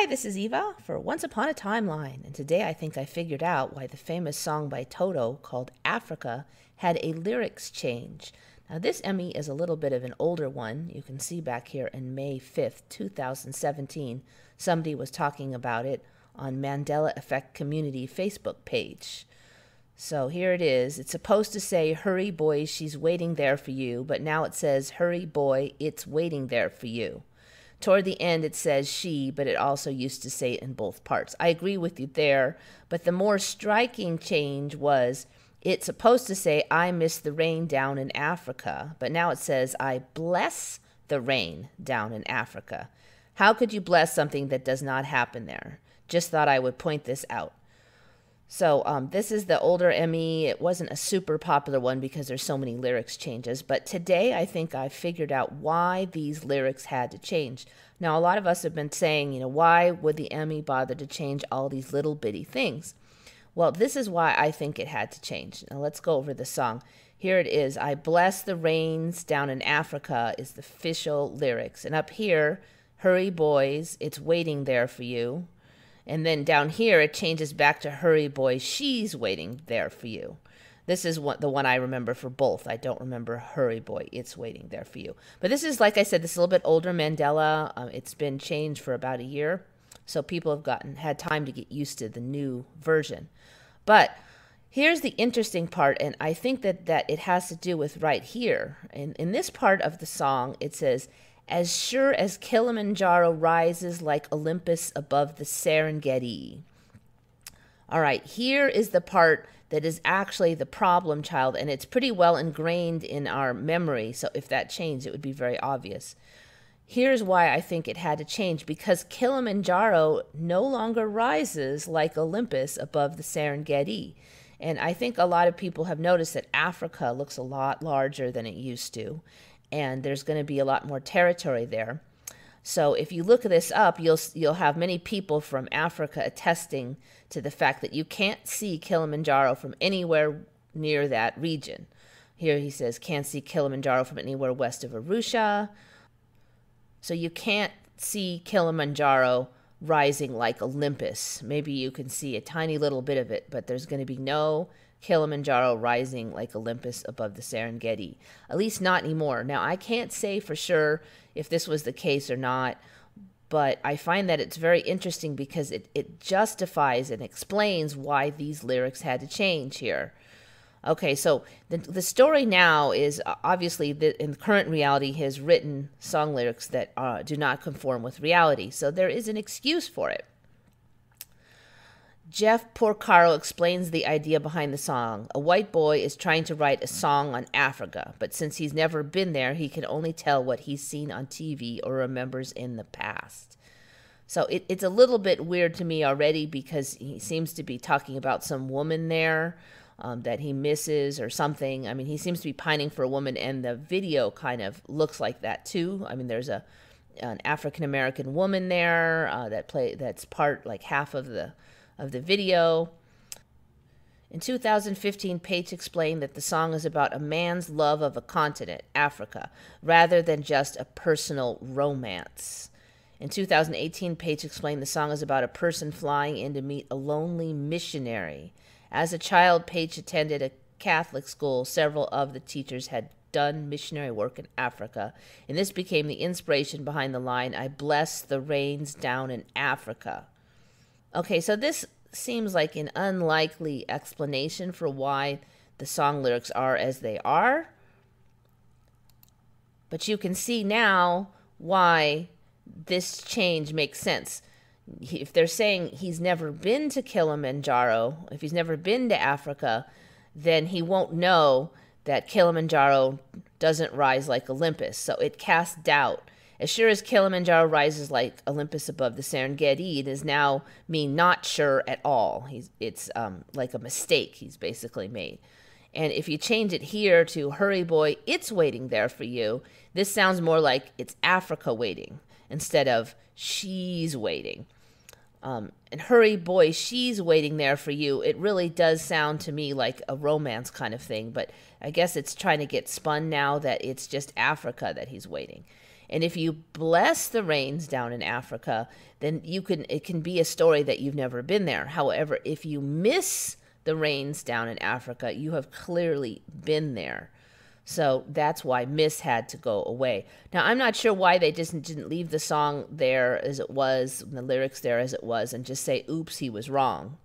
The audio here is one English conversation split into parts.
Hi, this is Eva for Once Upon a Timeline, and today I think I figured out why the famous song by Toto called Africa had a lyrics change. Now this Emmy is a little bit of an older one. You can see back here in May 5th, 2017, somebody was talking about it on Mandela Effect community Facebook page. So here it is. It's supposed to say, "Hurry boy, she's waiting there for you," but now it says, "Hurry boy, it's waiting there for you." Toward the end, it says she, but it also used to say it in both parts. I agree with you there, but the more striking change was it's supposed to say, "I miss the rain down in Africa," but now it says, "I bless the rain down in Africa." How could you bless something that does not happen there? Just thought I would point this out. So this is the older Emmy. It wasn't a super popular one because there's so many lyrics changes. But today I think I figured out why these lyrics had to change. Now, a lot of us have been saying, why would the Emmy bother to change all these little bitty things? Well, this is why I think it had to change. Now, let's go over the song. Here it is. "I bless the rains down in Africa" is the official lyrics. And up here, "Hurry boys, it's waiting there for you." And then down here, it changes back to "Hurry boy, she's waiting there for you." This is the one I remember for both. I don't remember "Hurry boy, it's waiting there for you." But this is, like I said, this is a little bit older Mandela. It's been changed for about a year. So people have had time to get used to the new version. But here's the interesting part, and I think that it has to do with right here. In this part of the song, it says, "As sure as Kilimanjaro rises like Olympus above the Serengeti." All right, here is the part that is actually the problem child, and it's pretty well ingrained in our memory, so if that changed, it would be very obvious. Here's why I think it had to change, because Kilimanjaro no longer rises like Olympus above the Serengeti. And I think a lot of people have noticed that Africa looks a lot larger than it used to, and there's going to be a lot more territory there. So if you look this up, you'll have many people from Africa attesting to the fact that you can't see Kilimanjaro from anywhere near that region. Here he says, "Can't see Kilimanjaro from anywhere west of Arusha." So you can't see Kilimanjaro rising like Olympus. Maybe you can see a tiny little bit of it, but there's going to be no Kilimanjaro rising like Olympus above the Serengeti, at least not anymore. Now, I can't say for sure if this was the case or not, but I find that it's very interesting because it justifies and explains why these lyrics had to change here. Okay, so the story now is obviously that in current reality he has written song lyrics that do not conform with reality, so there is an excuse for it. Jeff Porcaro explains the idea behind the song. A white boy is trying to write a song on Africa, but since he's never been there, he can only tell what he's seen on TV or remembers in the past. So it's a little bit weird to me already because he seems to be talking about some woman there that he misses or something. I mean, he seems to be pining for a woman, and the video kind of looks like that too. I mean, there's an African-American woman there that's part, like half of the video. In 2015, Page explained that the song is about a man's love of a continent, Africa, rather than just a personal romance. In 2018, Page explained the song is about a person flying in to meet a lonely missionary. As a child, Page attended a Catholic school. Several of the teachers had done missionary work in Africa, and this became the inspiration behind the line, "I bless the rains down in Africa." Okay, so this seems like an unlikely explanation for why the song lyrics are as they are. But you can see now why this change makes sense. If they're saying he's never been to Kilimanjaro, if he's never been to Africa, then he won't know that Kilimanjaro doesn't rise like Olympus. So it casts doubt. As sure as Kilimanjaro rises like Olympus above the Serengeti, it is now mean not sure at all. It's like a mistake he's basically made. And if you change it here to "Hurry boy, it's waiting there for you," this sounds more like it's Africa waiting instead of she's waiting. And "Hurry boy, she's waiting there for you," it really does sound to me like a romance kind of thing, but I guess it's trying to get spun now that it's just Africa that he's waiting. And if you bless the rains down in Africa, then it can be a story that you've never been there. However, if you miss the rains down in Africa, you have clearly been there. So that's why miss had to go away. Now, I'm not sure why they just didn't leave the song there as it was, the lyrics there as it was, and just say, oops, he was wrong.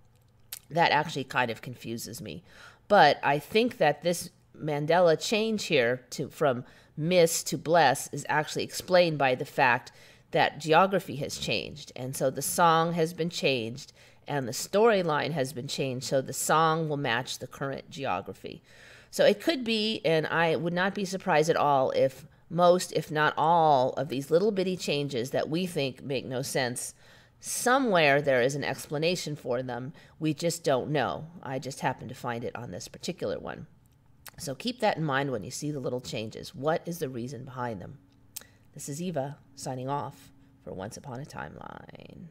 That actually kind of confuses me. But I think that this Mandela change here from miss to bless is actually explained by the fact that geography has changed. And so the song has been changed and the storyline has been changed, so the song will match the current geography. So it could be, and I would not be surprised at all if most, if not all, of these little bitty changes that we think make no sense, somewhere there is an explanation for them. We just don't know. I just happen to find it on this particular one. So keep that in mind when you see the little changes. What is the reason behind them? This is Eva signing off for Once Upon a Timeline.